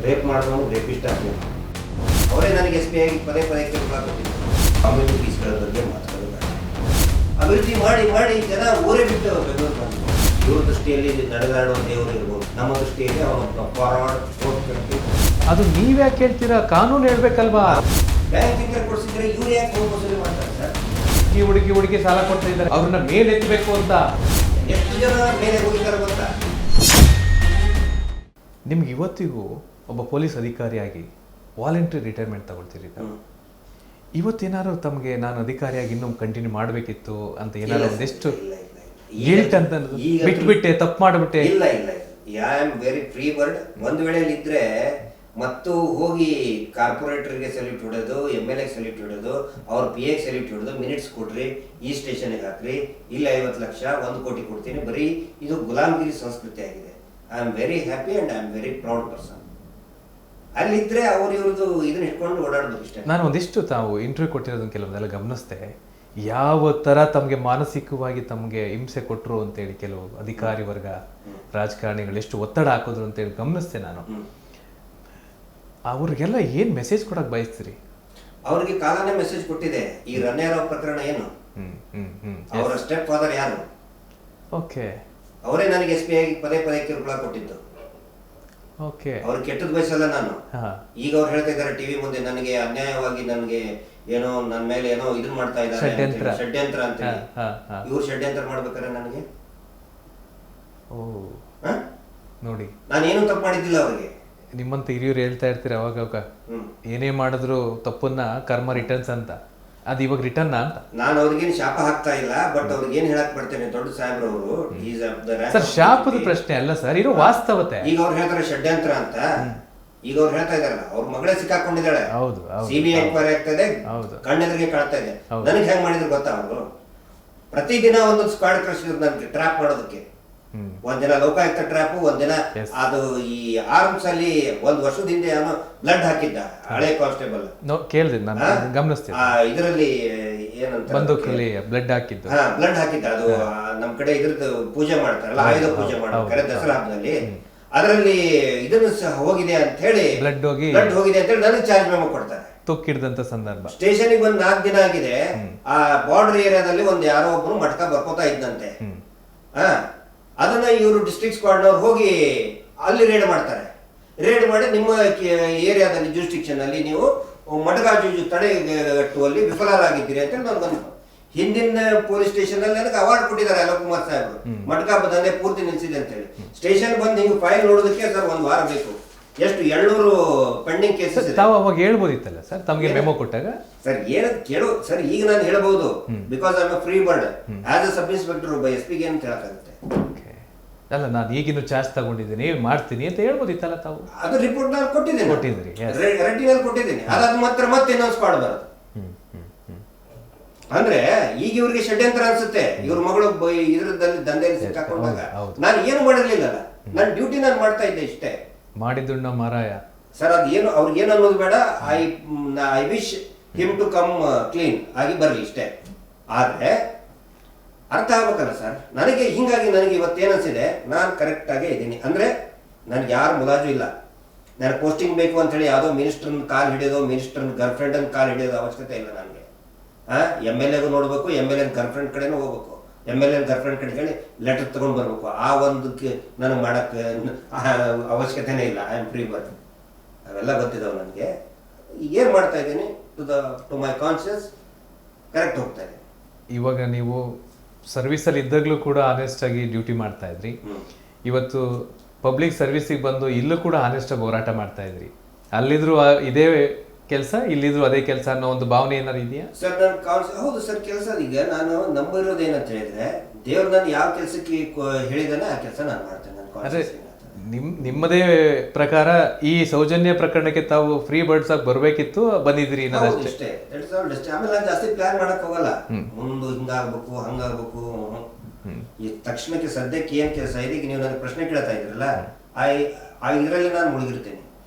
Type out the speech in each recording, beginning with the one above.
Rape ಮಾಡಿದವನು rapist ಆಗಬೇಕು. ಅವರೇ ನನಗೆ ಎಸ್ ಪಿ ಆಗಿ ಪದೇ ಪದೇ ಕಿರುಕುಳ ಕೊಟ್ಟಿದ್ದರು. ಕಮ್ಯುನಿಟೀಸ್ಗಳ ಬಗ್ಗೆ ಮಾತಾಡೋದು ಬೇಡ. ಅಭಿವೃದ್ಧಿ ಮಾಡಿ ಮಾಡಿ ಜನ ಊರೇ ಬಿಟ್ಟು ಬೆಂಗಳೂರು ಬಂದು ಇವ್ರ ದೃಷ್ಟಿಯಲ್ಲಿ ನಡೆದಾಡುವ ದೇವರು ಇರ್ಬೋದು, ನಮ್ಮ ದೃಷ್ಟಿಯಲ್ಲಿ ಅವನು ಫಾರ್ವರ್ಡ್ ಅದು ನೀವ್ಯಾಕೆ ಹೇಳ್ತೀರಾ? ಕಾನೂನು ಹೇಳ್ಬೇಕಲ್ವಾ? ಬ್ಯಾಂಕಿಂಗ್ ಕೊಡಿಸಿದ್ರೆ ಇವ್ರು ಯಾಕೆ ಹೋಗಿ ವಸೂಲಿ ಮಾಡ್ತಾರೆ ಸರ್? ಈ ಹುಡುಗಿ ಸಾಲ ಕೊಡ್ತಾ ಇದ್ದಾರೆ, ಅವ್ರನ್ನ ಮೇಲೆ ಎತ್ತಬೇಕು ಅಂತ. ಎಷ್ಟು ಜನ ಮೇಲೆ ಹೋಗಿದ್ದಾರೆ ಗೊತ್ತಾ? ನಿಮ್ಗೆ ಇವತ್ತಿಗೂ ಒಬ್ಬ ಪೊಲೀಸ್ ಅಧಿಕಾರಿಯಾಗಿ ವಾಲಂಟ್ರಿ ರಿಟೈರ್ಮೆಂಟ್ ತಗೊಳ್ತೀರಿ. ಇವತ್ತೇನಾದ್ರು ತಮಗೆ ನಾನು ಅಧಿಕಾರಿಯಾಗಿ ಇನ್ನೂ ಕಂಟಿನ್ಯೂ ಮಾಡಬೇಕಿತ್ತು ಅಂತ ಏನಾದ್ರು ಒಂದಿಷ್ಟು ಗಿಲ್ಟ್ ಅಂತ ಬಿಟ್ಬಿಟ್ಟೆ, ತಪ್ಪು ಮಾಡಿಬಿಟ್ಟೆ? ಇಲ್ಲ ಇಲ್ಲ, I am very free bird. ಒಂದು ವೇಳೆಯಲ್ಲಿ ಇದ್ರೆ ಮತ್ತು ಹೋಗಿ ಕಾರ್ಪೊರೇಟರ್ಗೆ ಸೆಲ್ಯೂಟ್ ಹೊಡೋದು, MLA ಸೆಲ್ಯೂಟ್ ಹೊಡೋದು, ಅವ್ರ PA ಸೆಲ್ಯೂಟ್ ಹೊಡೋದು, ಮಿನಿಟ್ಸ್ ಕೊಡ್ರಿ, ಈ ಸ್ಟೇಷನ್ಗೆ ಹಾಕ್ರಿ, ಇಲ್ಲಿ 50 ಲಕ್ಷ 1 ಕೋಟಿ ಕೊಡ್ತೀನಿ, ಬರೀ ಇದು ಗುಲಾಮಗಿರಿ ಸಂಸ್ಕೃತಿ ಆಗಿದೆ. I am very happy and I am very proud person. ಅಲ್ಲಿದ್ರೆ ಅವ್ರು ಇವ್ರದ್ದು ಇದನ್ನ ಇಟ್ಕೊಂಡು ಓಡಾಡೋದು ಇಷ್ಟ. ನಾನು ಒಂದಿಷ್ಟು ತಾವು ಇಂಟರ್ವ್ಯೂ ಕೊಟ್ಟಿರೋದನ್ನ ಕೆಲವೊಂದೆಲ್ಲ ಗಮನಿಸ್ದೆ. ಯಾವ ಥರ ತಮಗೆ ಮಾನಸಿಕವಾಗಿ ತಮಗೆ ಹಿಂಸೆ ಕೊಟ್ಟರು ಅಂತೇಳಿ ಕೆಲವು ಅಧಿಕಾರಿ ವರ್ಗ, ರಾಜಕಾರಣಿಗಳು ಎಷ್ಟು ಒತ್ತಡ ಹಾಕಿದ್ರು ಅಂತೇಳಿ ಗಮನಿಸ್ದೆ ನಾನು. ಅವ್ರಿಗೆಲ್ಲ ಏನು ಮೆಸೇಜ್ ಕೊಡಕ್ಕೆ ಬಯಸ್ತೀರಿ? ಅವ್ರಿಗೆ ಕಾಲನೇ ಮೆಸೇಜ್ ಕೊಟ್ಟಿದೆ. ಈ ರನ್ನೇರಾವ್ ಪ್ರಕರಣ ಏನು, ಅವರ ಸ್ಟೆಪ್ ಫಾದರ್ ಯಾರು? ಓಕೆ, ಅವರೇ ನನಗೆ SP ಆಗಿ ಪದೇ ಪದೇ ಕಿರುಕುಳ ಕೊಟ್ಟಿದ್ದು. ಓಕೆ, ಅವ್ರು ಕೆಟ್ಟದ್ ಬಯಸಲ್ಲ ನಾನು. ಈಗ ಅವ್ರು ಹೇಳ್ತಾ ಇದ್ದಾರೆ ಟಿವಿ ಮುಂದೆ, ನನಗೆ ಅನ್ಯಾಯವಾಗಿ ನನಗೆ ಏನೋ ನನ್ನ ಮೇಲೆ ಏನೋ ಇದನ್ನ ಮಾಡ್ತಾ ಇದ್ದಾರೆ, ಷಡ್ಯಂತ್ರ ಅಂತ. ಇವ್ರು ಷಡ್ಯಂತ್ರ ಮಾಡ್ಬೇಕಾರೆ ನನಗೆ ನೋಡಿ, ನಾನೇನು ತಪ್ಪು ಮಾಡಿದ್ದಿಲ್ಲ. ಅವ್ರಿಗೆ ನಿಮ್ಮಂತ ಹಿರಿಯರು ಹೇಳ್ತಾ ಇರ್ತೀರ ಅವಾಗ, ಏನೇ ಮಾಡಿದ್ರು ತಪ್ಪನ್ನ ಕರ್ಮ ರಿಟರ್ನ್ಸ್ ಅಂತ. ಅದು ಇವಾಗ ರಿಟರ್ನ್ ಅಂತ ನಾನು ಅವ್ರಿಗೇನು ಶಾಪ ಹಾಕ್ತಾ ಇಲ್ಲ, ಬಟ್ ಅವ್ರಿಗೆ ಏನ್ ಹೇಳಕ್ ಬರ್ತೇನೆ, ದೊಡ್ಡ ಸಾಹೇಬ್ರವರು. ಸರ್, ಶಾಪದ ಪ್ರಶ್ನೆ ಅಲ್ಲ ಸರ್, ಇರೋ ವಾಸ್ತವತೆ. ಈಗ ಅವ್ರು ಹೇಳ್ತಾರೆ ಷಡ್ಯಂತ್ರ ಅಂತ. ಈಗ ಅವ್ರು ಹೇಳ್ತಾ ಇದಾರಲ್ಲ, ಅವ್ರ ಮಗಳೇ ಸಿಕ್ಕಾಕೊಂಡಿದ್ದಾಳೆ. ಹೌದು, CBI ಎಂಕ್ವೈರಿ ಆಗ್ತಾ ಇದೆ, ಕಣ್ಣೆದುರಿಗೆ ಕಾಣ್ತಾ ಇದೆ. ನನಗೆ ಹೆಂಗ್ ಮಾಡಿದ್ರು ಗೊತ್ತಾ? ಅವರು ಪ್ರತಿದಿನ ಒಂದೊಂದು ಸ್ಕ್ವಾಡ್ ಕಳಿಸಿದ್ರು ನನಗೆ ಟ್ರ್ಯಾಪ್ ಮಾಡೋದಕ್ಕೆ. ಒಂದಿನ ಲೋಕಾಯುಕ್ತ ಟ್ರ್ಯಾಪ್, ಒಂದಿನ ಅದು ಈ ಆರ್ಮ್ಸ್ ಅಲ್ಲಿ 1 ವರ್ಷದ ಹಿಂದೆ ಏನೋ ಬ್ಲಡ್ ಹಾಕಿದ್ದ ಹಳೆ ಕಾನ್ಸ್ಟೇಬಲ್. ಕೇಳಿದೆ ನಾನು, ಗಮನಿಸ್ತೀನಿ. ಇದರಲ್ಲಿ ಏನಂತ ಬಂದೂಕಲ್ಲಿ ಬ್ಲಡ್ ಹಾಕಿದ್ದು, ಬ್ಲಡ್ ಹಾಕಿದ್ದ. ಅದು ನಮ್ ಕಡೆ ಇದ್ರದ್ದು ಪೂಜೆ ಮಾಡ್ತಾರಲ್ಲ, ಆಯುಧ ಪೂಜೆ ಮಾಡ್ತಾರೆ ದಸರಾ ಹಬ್ಬದಲ್ಲಿ. ಅದರಲ್ಲಿ ಇದನ್ನು ಸಹ ಹೋಗಿದೆ ಅಂತ ಹೇಳಿ, ಬ್ಲಡ್ ಹೋಗಿದೆ ಅಂತ ಹೇಳಿ ನನಗೆ ಚಾರ್ಜ್ ಮೆಮೊ ಕೊಡ್ತಾರೆ. ತುಕ್ಕಿಡ್ದಂತ ಸಂದರ್ಭ. ಸ್ಟೇಷನ್ಗೆ ಬಂದು 4 ದಿನ ಆಗಿದೆ. ಆ ಬಾರ್ಡರ್ ಏರಿಯಾದಲ್ಲಿ ಒಂದು ಯಾರೋ ಒಬ್ರು ಮಟ್ಕ ಬರ್ಕೋತಾ ಇದ್ದಂತೆ. ಅದನ್ನ ಇವರು ಡಿಸ್ಟ್ರಿಕ್ಟ್ ಸ್ಕ್ವಾಡ್ನವ್ರು ಹೋಗಿ ಅಲ್ಲಿ ರೇಡ್ ಮಾಡ್ತಾರೆ. ರೇಡ್ ಮಾಡಿ ನಿಮ್ಮ ಏರಿಯಾದಲ್ಲಿ ಜೂರಿಸ್ಡಿಕ್ಷನ್ ಅಲ್ಲಿ ನೀವು ಮಟಗಾಜು ತಡೆಗಟ್ಟುವಲ್ಲಿ ವಿಫಲರಾಗಿದ್ದೀರಿ ಅಂತ ನನಗೆ ಹಿಂದಿನ ಪೊಲೀಸ್ ಸ್ಟೇಷನ್ ಅಲ್ಲಿ ನನಗೆ ಅವಾರ್ಡ್ ಕೊಟ್ಟಿದ್ದಾರೆ ಅಲೋಕ್ ಕುಮಾರ್ ಸಾಹೇಬರು. ಮಟಕಾ ದಂಧೆ ಪೂರ್ತಿ ನಿಲ್ಸಿದೆ ಅಂತ ಹೇಳಿ. ಸ್ಟೇಷನ್ ಬಂದು ಹಿಂಗೆ ಫೈಲ್ ನೋಡೋದಕ್ಕೆ ಸರ್ 1 ವಾರ ಬೇಕು. ಎಷ್ಟು 700 ಪೆಂಡಿಂಗ್ ಕೇಸಸ್ ಇದೆ. ತಾವು ಅವಾಗ ಹೇಳ್ಬೋದಿತ್ತಲ್ಲ ಸರ್, ತಮಗೆ ಮೆಮೊ ಕೊಟ್ಟಾಗ? ಸರ್ ಏನಂತ ಕೇಳು ಸರ್, ಈಗ ನಾನು ಹೇಳ್ಬಹುದು, because I am free bird. As a sub inspector ಒಬ್ಬ SP ಗೆ ಅಂತ ಹೇಳಕ್ಕಾಗುತ್ತೆ? ಅಲ್ಲ, ನಾನು ಈಗಿನ ಚಾರ್ಜ್ ತಗೊಂಡಿದ್ದೀನಿ, ಮಾಡ್ತೀನಿ ಅಂತ ಹೇಳ್ಬೋದಿತ್ತಲ್ಲ ತಾವು? ಅದು ರಿಪೋರ್ಟ್ ನಾನು ಕೊಟ್ಟಿದ್ದೀನಿ, ರೆಟಿನಲ್ಲಿ ಕೊಟ್ಟಿದ್ದೀನಿ. ಅದಾದ ಮತ್ತೆ ಇನ್ನೊಂದು ಸ್ಕ್ವಾಡ್ ಬರೋದು. ಅಂದ್ರೆ ಈಗ ಇವ್ರಿಗೆ ಷಡ್ಯಂತ್ರ ಅನ್ಸುತ್ತೆ. ಇವ್ರ ಮಗಳು ಇದ್ರದಲ್ಲಿ ದಂಧೆಯಲ್ಲಿ ಸಿಕ್ಕಾಕೊಂಡಾಗ ನಾನು ಏನು ಮಾಡಿರ್ಲಿಲ್ಲ. ನನ್ನ ಡ್ಯೂಟಿ ನಾನು ಮಾಡ್ತಾ ಇದ್ದೆ ಇಷ್ಟೇ. ಮಾಡಿದ್ದುಣ್ಣ ಮಾರಾಯ ಸರ್. ಅದು ಏನು ಅವ್ರಿಗೆ ಏನು ಅನ್ನೋದು ಬೇಡ. I wish him to come clean ಆಗಿ ಬರಲಿ ಇಷ್ಟೇ. ಆದ್ರೆ ಅರ್ಥ ಆಗ್ಬೇಕಲ್ಲ ಸರ್ ನನಗೆ. ಹಿಂಗಾಗಿ ನನಗೆ ಇವತ್ತೇನಿಸಿದೆ, ನಾನು ಕರೆಕ್ಟ್ ಆಗೇ ಇದ್ದೀನಿ. ಅಂದ್ರೆ ನನ್ಗೆ ಯಾರು ಮುಲಾಜು ಇಲ್ಲ. ನಾನು ಪೋಸ್ಟಿಂಗ್ ಬೇಕು ಅಂತ ಹೇಳಿ ಯಾವುದೋ ಮಿನಿಸ್ಟರ್ನ ಕಾಲ್ ಹಿಡಿಯೋದು, ಮಿನಿಸ್ಟರ್ನ ಗರ್ಲ್ ಫ್ರೆಂಡ್ ಅನ್ನು ಕಾಲ್ ಹಿಡಿಯೋದು ಅವಶ್ಯಕತೆ ಇಲ್ಲ ನನಗೆ. MLAಗೂ ನೋಡ್ಬೇಕು, MLA ಗರ್ಲ್ ಫ್ರೆಂಡ್ ಕಡೆನೂ ಹೋಗ್ಬೇಕು, MLA ಗರ್ಲ್ ಫ್ರೆಂಡ್ ಕಡೆ ಹೇಳಿ ಲೆಟರ್ ತಗೊಂಡ್ ಬರ್ಬೇಕು. ಆ ಒಂದಕ್ಕೆ ನನಗೆ ಮಾಡಕ್ಕೆ ಅವಶ್ಯಕತೆನೇ ಇಲ್ಲ. I am free bird. ಅವೆಲ್ಲ ಗೊತ್ತಿದ್ದಾವೆ ನನಗೆ. ಏನು ಮಾಡ್ತಾ ಇದ್ದೀನಿ, ಟು ಮೈ ಕಾನ್ಶಿಯಸ್ ಕರೆಕ್ಟ್ ಹೋಗ್ತಾ ಇದೆ. ಇವಾಗ ನೀವು ಸರ್ವಿಸಲ್ಲಿ ಇದ್ದಾಗಲೂ ಕೂಡ ಆನೆಸ್ಟ್ ಆಗಿ ಡ್ಯೂಟಿ ಮಾಡ್ತಾ ಇದ್ರಿ. ಇವತ್ತು ಪಬ್ಲಿಕ್ ಸರ್ವಿಸಿಗೆ ಬಂದು ಇಲ್ಲೂ ಕೂಡ ಆನೆಸ್ಟ್ ಆಗಿ ಹೋರಾಟ ಮಾಡ್ತಾ ಇದ್ರಿ. ಅಲ್ಲಿದ್ರು ಇದೇ ಕೆಲಸ, ಇಲ್ಲಿದ್ರು ಅದೇ ಕೆಲಸ ಅನ್ನೋ ಒಂದು ಭಾವನೆ ಏನಾರು ಇದೆಯಾ ಸರ್? ಹೌದು ಸರ್, ಕೆಲಸ. ಈಗ ನಾನು ನಂಬಿರೋದು ಏನಂತ ಹೇಳಿದ್ರೆ, ದೇವ್ರು ನಾನು ಯಾವ ಕೆಲಸಕ್ಕೆ ಹೇಳಿದಾನೆ ಆ ಕೆಲಸ ನಾನು ಮಾಡ್ತೇನೆ. ನಿಮ್ಮದೇ ಪ್ರಕಾರ ಈ ಸೌಜನ್ಯ ಪ್ರಕರಣಕ್ಕೆ ತಾವು ಫ್ರೀ ಬರ್ಡ್ಸ್ ಆಗಿ ಬರ್ಬೇಕಿತ್ತು, ಬಂದಿದ್ರಿ ಅಷ್ಟೇ. ಆಮೇಲೆ ನಾನು ಜಾಸ್ತಿ ಪ್ಲಾನ್ ಮಾಡಕ್ ಹೋಗಲ್ಲ. ಮುಂದೆ ಹಿಂಗಾಗ್ಬೇಕು ಹಂಗಾಗ್ಬೇಕು. ಈ ತಕ್ಷಣಕ್ಕೆ ಸದ್ಯಕ್ಕೆ ಏನ್ ಕೆಲಸ ಇದೆ, ಈಗ ನೀವು ನನಗೆ ಪ್ರಶ್ನೆ ಕೇಳ್ತಾ ಇದ್ರಲ್ಲ, ಇದರಲ್ಲಿ ನಾನು ಮುಳುಗಿರ್ತೇನೆ.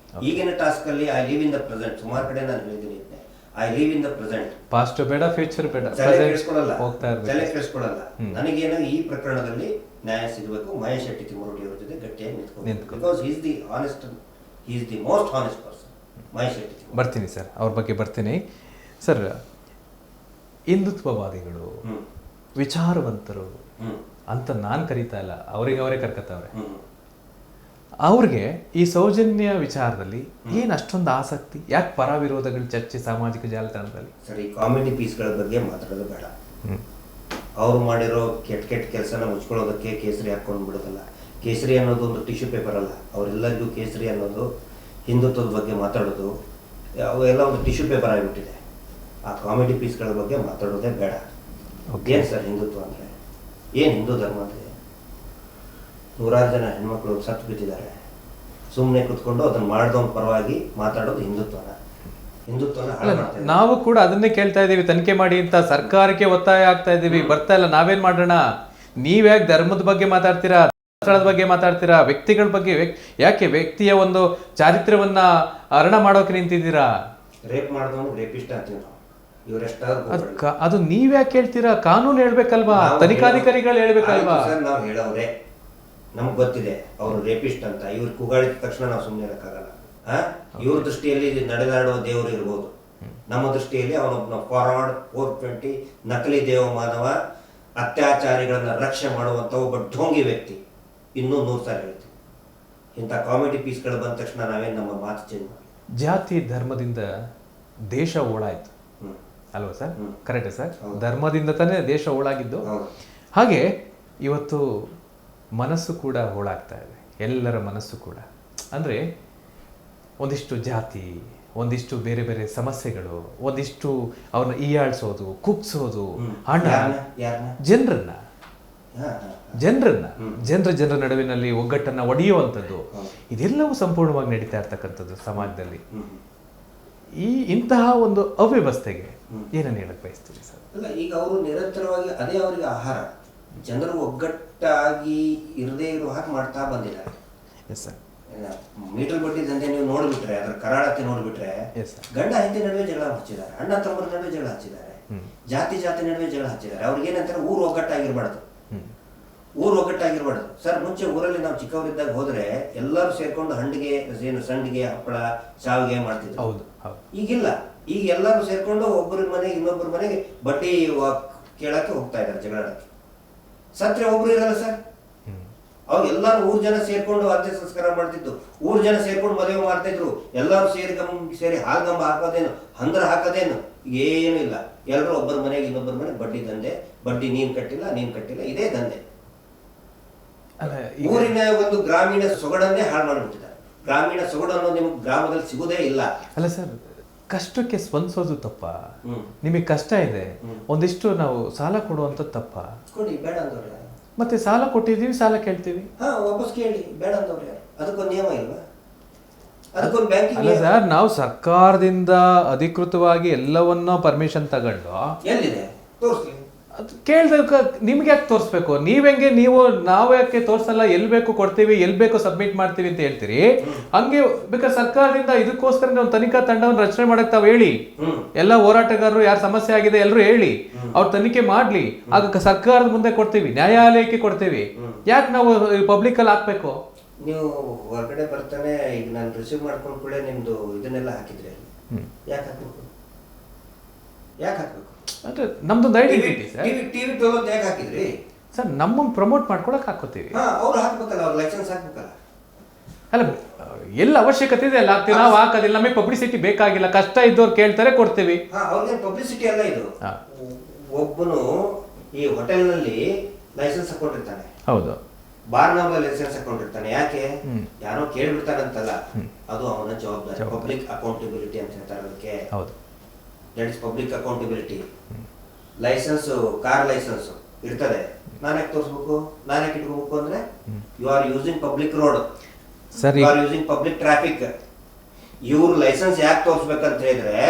ಈಗಿನ ಟಾಸ್ಕ್ ಅಲ್ಲಿ I live in the present. ಸುಮಾರು ಕಡೆ ನಾನು ಹೇಳಿದ್ದೀನಿ, I live in the present. Past ಬೇಡ, ಫ್ಯೂಚರ್ ಬೇಡ, ತಲೆ ಕೆಡಿಸ್ಕೊಳ್ಳಲ್ಲ. ನನಗೇನು ಈ ಪ್ರಕರಣದಲ್ಲಿ ನ್ಯಾಯ ಸಿಗಬೇಕು. ಮಹೇಶ್ ಶೆಟ್ಟಿ ತಿಮ್ಮರೋಡಿ ಅವರ ಜೊತೆ ಗಟ್ಟಿಯಾಗಿ ನಿಂತ್ಕೊಂಡು, because is the honest he is the most honest person. Mahesh Shetty ಬರ್ತೀನಿ ಸರ್, ಅವ್ರ ಬಗ್ಗೆ ಬರ್ತೀನಿ ಸರ್. ಹಿಂದುತ್ವವಾದಿಗಳು, ವಿಚಾರವಂತರು ಅಂತ ನಾನು ಕರೀತಾ ಇಲ್ಲ, ಅವರಿಗೆ ಅವರೇ ಕರ್ಕತ್ತವ್ರೆ. ಅವ್ರಿಗೆ ಈ ಸೌಜನ್ಯ ವಿಚಾರದಲ್ಲಿ ಏನು ಅಷ್ಟೊಂದು ಆಸಕ್ತಿ? ಯಾಕೆ ಪರ ವಿರೋಧಗಳು ಚರ್ಚೆ ಸಾಮಾಜಿಕ ಜಾಲತಾಣದಲ್ಲಿ? ಸರ್, ಈ ಕಾಮಿಡಿ ಪೀಸ್ಗಳ ಬಗ್ಗೆ ಮಾತಾಡೋದು ಬೇಡ. ಅವ್ರು ಮಾಡಿರೋ ಕೆಟ್ಟ ಕೆಲಸನ ಮುಚ್ಕೊಳ್ಳೋದಕ್ಕೆ ಕೇಸರಿ ಹಾಕೊಂಡು ಬಿಡೋದಲ್ಲ. ಕೇಸರಿ ಅನ್ನೋದು ಒಂದು ಟಿಶ್ಯೂ ಪೇಪರ್ ಅಲ್ಲ. ಅವರೆಲ್ಲರಿಗೂ ಕೇಸರಿ ಅನ್ನೋದು ಹಿಂದುತ್ವದ ಬಗ್ಗೆ ಮಾತಾಡೋದು ಅವೆಲ್ಲ ಒಂದು ಟಿಶ್ಯೂ ಪೇಪರ್ ಆಗಿಬಿಟ್ಟಿದೆ. ಆ ಕಾಮಿಡಿ ಪೀಸ್ಗಳ ಬಗ್ಗೆ ಮಾತಾಡೋದೇ ಬೇಡ. ಏನು ಸರ್ ಹಿಂದುತ್ವ ಅಂದರೆ? ಏನು ಹಿಂದೂ ಧರ್ಮ ಅಂದರೆ? ನೂರಾರು ಜನ ಹೆಣ್ಮಕ್ಳು ಸತ್ತು ಬಿದ್ದಿದ್ದಾರೆ. ಸುಮ್ಮನೆ ಕೂತ್ಕೊಂಡು ಅದನ್ನು ಮಾಡಿದವನ ಪರವಾಗಿ ಮಾತಾಡೋದು ಹಿಂದುತ್ವನ ಹಾಳು ಮಾಡ್ತಾ ಇದ್ದಾರೆ. ನಾವು ಕೂಡ ಅದನ್ನೇ ಕೇಳ್ತಾ ಇದ್ದೀವಿ, ತನಿಖೆ ಮಾಡಿ ಅಂತ ಸರ್ಕಾರಕ್ಕೆ ಒತ್ತಾಯ ಆಗ್ತಾ ಇದ್ದೀವಿ. ಬರ್ತಾ ಇಲ್ಲ. ನಾವೇನ್ ಮಾಡೋಣ? ನೀವ್ಯಾಕೆ ಧರ್ಮದ ಬಗ್ಗೆ ಮಾತಾಡ್ತೀರಾ, ಸ್ಥಳದ ಬಗ್ಗೆ ಮಾತಾಡ್ತೀರಾ, ವ್ಯಕ್ತಿಗಳ ಬಗ್ಗೆ? ಯಾಕೆ ವ್ಯಕ್ತಿಯ ಒಂದು ಚಾರಿತ್ರ್ಯವನ್ನ ಹರಣ ಮಾಡೋಕೆ ನಿಂತಿದ್ದೀರಾ? ರೇಪ್ ಮಾಡಿದವನು ರೇಪಿಸ್ಟ್ ಅಂತೀವಿ ನಾವು. ಇವರೆಷ್ಟಾದ್ರು ಅದು ನೀವ್ಯಾಕೆ ಹೇಳ್ತೀರಾ? ಕಾನೂನು ಹೇಳ್ಬೇಕಲ್ವಾ, ತನಿಖಾಧಿಕಾರಿಗಳು ಹೇಳ್ಬೇಕಲ್ವಾ? ನಾವು ಹೇಳೋರೆ, ನಮ್ಗೆ ಗೊತ್ತಿದೆ ಅವರು ರೇಪಿಸ್ಟ್ ಅಂತ. ಇವ್ರು ಕೂಗಾಡಿದ ತಕ್ಷಣ ನಾವು ಸುಮ್ಮನೆ ಇರೋಕ್ಕಾಗಲ್ಲ. ಇವ್ರ ದೃಷ್ಟಿಯಲ್ಲಿ ನಡೆದಾಡುವ ದೇವರು ಇರ್ಬೋದು, ನಮ್ಮ ದೃಷ್ಟಿಯಲ್ಲಿ ಅವನೊಬ್ಬನ ಫಾರ್ವರ್ಡ್ 420 ನಕಲಿ ದೇವಮಾನವ, ಅತ್ಯಾಚಾರಿಗಳನ್ನ ರಕ್ಷಣೆ ಮಾಡುವಂತ ಒಬ್ಬ ಢೋಂಗಿ ವ್ಯಕ್ತಿ. ಇನ್ನೂ 100 ಸಾರಿ ಹೇಳ್ತೀವಿ. ಇಂಥ ಕಾಮಿಡಿ ಪೀಸ್ಗಳು ಬಂದ ತಕ್ಷಣ ನಾವೇನು ನಮ್ಮ ಮಾತು ಚೇಂಜ್ ಮಾಡಿ? ಜಾತಿ ಧರ್ಮದಿಂದ ದೇಶ ಓಳಾಯ್ತು ಅಲ್ವಾ ಸರ್? Correct sir? ಧರ್ಮದಿಂದ ತಾನೇ ದೇಶ ಓಳಾಗಿದ್ದು. ಹಾಗೆ ಇವತ್ತು ಮನಸ್ಸು ಕೂಡ ಹೋಳಾಗ್ತಾ ಇದೆ, ಎಲ್ಲರ ಮನಸ್ಸು ಕೂಡ. ಅಂದರೆ ಒಂದಿಷ್ಟು ಜಾತಿ, ಒಂದಿಷ್ಟು ಬೇರೆ ಬೇರೆ ಸಮಸ್ಯೆಗಳು, ಒಂದಿಷ್ಟು ಅವ್ರನ್ನ ಈಯಾಳ್ಸೋದು, ಕುಗ್ಸೋದು, ಹಣ, ಜನರ ನಡುವಿನಲ್ಲಿ ಒಗ್ಗಟ್ಟನ್ನ ಒಡೆಯುವಂಥದ್ದು, ಇದೆಲ್ಲವೂ ಸಂಪೂರ್ಣವಾಗಿ ನಡೀತಾ ಇರ್ತಕ್ಕಂಥದ್ದು ಸಮಾಜದಲ್ಲಿ. ಇಂತಹ ಒಂದು ಅವ್ಯವಸ್ಥೆಗೆ ಏನನ್ನು ಹೇಳಕ್ ಬಯಸ್ತೀರಿ ಸರ್? ಅಲ್ಲ, ಈಗ ಅವರು ನಿರಂತರವಾಗಿ ಅದೇ ಅವರಿಗೆ ಆಹಾರ. ಜನರು ಒಗ್ಗಟ್ಟಾಗಿ ಇರದೇ ಇರೋ ಹಾಗೆ ಮಾಡ್ತಾ ಬಂದಿದ್ದಾರೆ. Yes sir. ಮೀಟರ್ ಬಡ್ಡಿ ದಂಧೆ ನೀವು ನೋಡಿಬಿಟ್ರೆ, ಅದರ ಕರಾಳತೆ ನೋಡಿಬಿಟ್ರೆ, ಗಂಡ ಹೆಂಡತಿ ನಡುವೆ ಜಗಳ ಹಚ್ಚಿದ್ದಾರೆ, ಅಣ್ಣ ತಮ್ಮರ ನಡುವೆ ಜಗಳ ಹಚ್ಚಿದ್ದಾರೆ, ಜಾತಿ ನಡುವೆ ಜಗಳ ಹಚ್ಚಿದ್ದಾರೆ. ಅವ್ರಿಗೆ ಏನಂತಾರೆ, ಊರು ಒಗ್ಗಟ್ಟಾಗಿರ್ಬಾರ್ದು. ಸರ್, ಮುಂಚೆ ಊರಲ್ಲಿ ನಾವು ಚಿಕ್ಕವರಿದ್ದಾಗ ಹೋದ್ರೆ ಎಲ್ಲರೂ ಸೇರ್ಕೊಂಡು ಸಂಡಿಗೆ, ಹಪ್ಪಳ, ಶಾವಿಗೆ ಮಾಡ್ತಿದ್ರು. ಈಗಿಲ್ಲ. ಈಗ ಎಲ್ಲರೂ ಸೇರ್ಕೊಂಡು ಒಬ್ಬರ ಮನೆಗೆ ಇನ್ನೊಬ್ಬರ ಮನೆಗೆ ಬಡ್ಡಿ ಕೇಳಕ್ಕೆ ಹೋಗ್ತಾ ಇದ್ದಾರೆ, ಜಗಳಾಡಕ್ಕೆ. ಸತ್ರೆ ಒಬ್ರು ಇರಲ್ಲ ಸರ್. ಅವಾಗ ಎಲ್ಲಾರು 3 ಜನ ಸೇರ್ಕೊಂಡು ಅಂತ್ಯ ಸಂಸ್ಕಾರ ಮಾಡ್ತಿದ್ದು, 3 ಜನ ಸೇರ್ಕೊಂಡು ಮದುವೆ ಮಾಡ್ತಾ ಇದ್ರು. ಎಲ್ಲರೂ ಸೇರಿ ಹಾಲ್ಗಂಬ ಹಾಕೋದೇನು, ಹಂದ್ರ ಹಾಕೋದೇನು, ಏನು ಇಲ್ಲ. ಎಲ್ಲರೂ ಒಬ್ಬರ ಮನೆಗೆ ಇನ್ನೊಬ್ಬರ ಮನೆಗೆ ಬಡ್ಡಿ ದಂಧೆ. ಬಡ್ಡಿ ನೀನ್ ಕಟ್ಟಿಲ್ಲ, ಇದೇ ದಂಧೆ. ಊರಿನ ಒಂದು ಗ್ರಾಮೀಣ ಸೊಗಡನ್ನೇ ಹಾಳು ಮಾಡಿಬಿಟ್ಟಿದ್ದಾರೆ. ಗ್ರಾಮೀಣ ಸೊಗಡು ಅನ್ನೋದು ನಿಮ್ಗೆ ಗ್ರಾಮದಲ್ಲಿ ಸಿಗುದೇ ಇಲ್ಲ. ಅಲ್ಲ ಸರ್, ಕಷ್ಟಕ್ಕೆ ಸ್ಪಂದಿಸೋದು ತಪ್ಪ? ನಿಮಗೆ ಕಷ್ಟ ಇದೆ, ಒಂದಿಷ್ಟು ನಾವು ಸಾಲ ಕೊಡುವಂತ ತಪ್ಪ? ಕೊಡಿ, ಬೇಡ ಅಂದವ್ರೆ. ಮತ್ತೆ ಸಾಲ ಕೊಟ್ಟಿದೀವಿ, ಸಾಲ ಕೇಳ್ತೀವಿ, ವಾಪಸ್ ಕೇಳಿ, ಬೇಡ ಅಂದವ್ರೆ. ಅದಕ್ಕೊಂದು ನಿಯಮ ಇಲ್ವಾ? ಅದಕ್ಕೊಂದು ಬ್ಯಾಂಕಿಂಗ್ ಅಲ್ಲ ಸರ್, ನಾವು ಸರ್ಕಾರದಿಂದ ಅಧಿಕೃತವಾಗಿ ಎಲ್ಲವನ್ನ ಪರ್ಮಿಷನ್ ತಗೊಂಡು ಎಲ್ಲಿದೆ ತೋರಿಸ್ಲಿ. ಕೇಳ್ದ ನಿಮ್ಗೆ ಯಾಕೆ ತೋರಿಸ್ಬೇಕು? ನಾವು ಯಾಕೆ ತೋರ್ಸಲ್ಲ? ಎಲ್ಲಿ ಬೇಕು ಕೊಡ್ತೀವಿ, ಎಲ್ಲಿ ಬೇಕು ಸಬ್ಮಿಟ್ ಮಾಡ್ತೀವಿ ಅಂತ ಹೇಳ್ತೀರಿ. ಹಂಗೆ ಬೇಕಾದ್ರೆ ಸರ್ಕಾರದಿಂದ ಇದಕ್ಕೋಸ್ಕರ ಒಂದು ತನಿಖಾ ತಂಡವನ್ನು ರಚನೆ ಮಾಡಕ್ ತಾವ್ ಹೇಳಿ. ಎಲ್ಲ ಹೋರಾಟಗಾರರು ಯಾರು ಸಮಸ್ಯೆ ಆಗಿದೆ ಎಲ್ಲರೂ ಹೇಳಿ, ಅವ್ರು ತನಿಖೆ ಮಾಡ್ಲಿ. ಆಗ ಸರ್ಕಾರದ ಮುಂದೆ ಕೊಡ್ತೀವಿ, ನ್ಯಾಯಾಲಯಕ್ಕೆ ಕೊಡ್ತೀವಿ. ಯಾಕೆ ನಾವು ಪಬ್ಲಿಕ್ ಅಲ್ಲಿ ಹಾಕ್ಬೇಕು? ನೀವು ಹೊರಗಡೆ ಬರ್ತಾನೆ ಈಗ ನಾನು ರಿಸೀವ್ ಮಾಡ್ಕೊಂಡ್ ಕೂಡ ನಿಮ್ದು ಇದನ್ನೆಲ್ಲ ಹಾಕಿದ್ರೆ ಯಾಕೆ ಹಾಕ್ಬೇಕು? ಅಂದ್ರೆ ನಮ್ದೊಂದು ಐಡೆಂಟಿಟಿ ಸರ್. ಟಿವಿ ತಗೊಳ್ಳೋದು ಯಾಕೆ ಹಾಕಿದ್ರಿ ಸರ್? ನಮ್ಮನ್ನು ಪ್ರಮೋಟ್ ಮಾಡ್ಕೊಳಕ್ ಹಾಕೋತೀವಿ. ಅವ್ರು ಹಾಕ್ಬೇಕಲ್ಲ, ಅವ್ರ ಲೈಸೆನ್ಸ್ ಹಾಕ್ಬೇಕಲ್ಲ. ಅಲ್ಲ, ಎಲ್ಲ ಅವಶ್ಯಕತೆ ಇದೆ, ಎಲ್ಲ ಹಾಕ್ತೀವಿ. ನಾವು ಹಾಕೋದಿಲ್ಲ, ನಮಗೆ ಪಬ್ಲಿಸಿಟಿ ಬೇಕಾಗಿಲ್ಲ. ಕಷ್ಟ ಇದ್ದವ್ರು ಕೇಳ್ತಾರೆ, ಕೊಡ್ತೀವಿ. ಅವ್ರಿಗೆ ಪಬ್ಲಿಸಿಟಿ ಅಲ್ಲ ಇದು. ಒಬ್ಬನು ಈ ಹೋಟೆಲ್ನಲ್ಲಿ ಲೈಸೆನ್ಸ್ ಹಾಕೊಂಡಿರ್ತಾನೆ, ಹೌದು, ಬಾರ್ನಲ್ಲಿ ಲೈಸೆನ್ಸ್ ಹಾಕೊಂಡಿರ್ತಾನೆ. ಯಾಕೆ? ಯಾರೋ ಕೇಳ್ಬಿಡ್ತಾನಂತಲ್ಲ, ಅದು ಅವನ ಜವಾಬ್ದಾರಿ. ಪಬ್ಲಿಕ್ ಅಕೌಂಟಬಿಲಿಟಿ ಅಂತ ಹೇಳ್ತಾರೆ ಅದಕ್ಕೆ. ಹೌದು, that is public accountability. License, car license ಇರ್ತದೆ, ನಾನು ಯಾಕೆ ತೋರಿಸ್ಬೇಕು, ನಾನು ಯಾಕೆ ಇಟ್ಕೋಬೇಕು ಅಂದ್ರೆ, you are using public road, you are using public traffic. ಇವ್ರ ಲೈಸೆನ್ಸ್ ಯಾಕೆ ತೋರಿಸ್ಬೇಕಂತ ಹೇಳಿದ್ರೆ,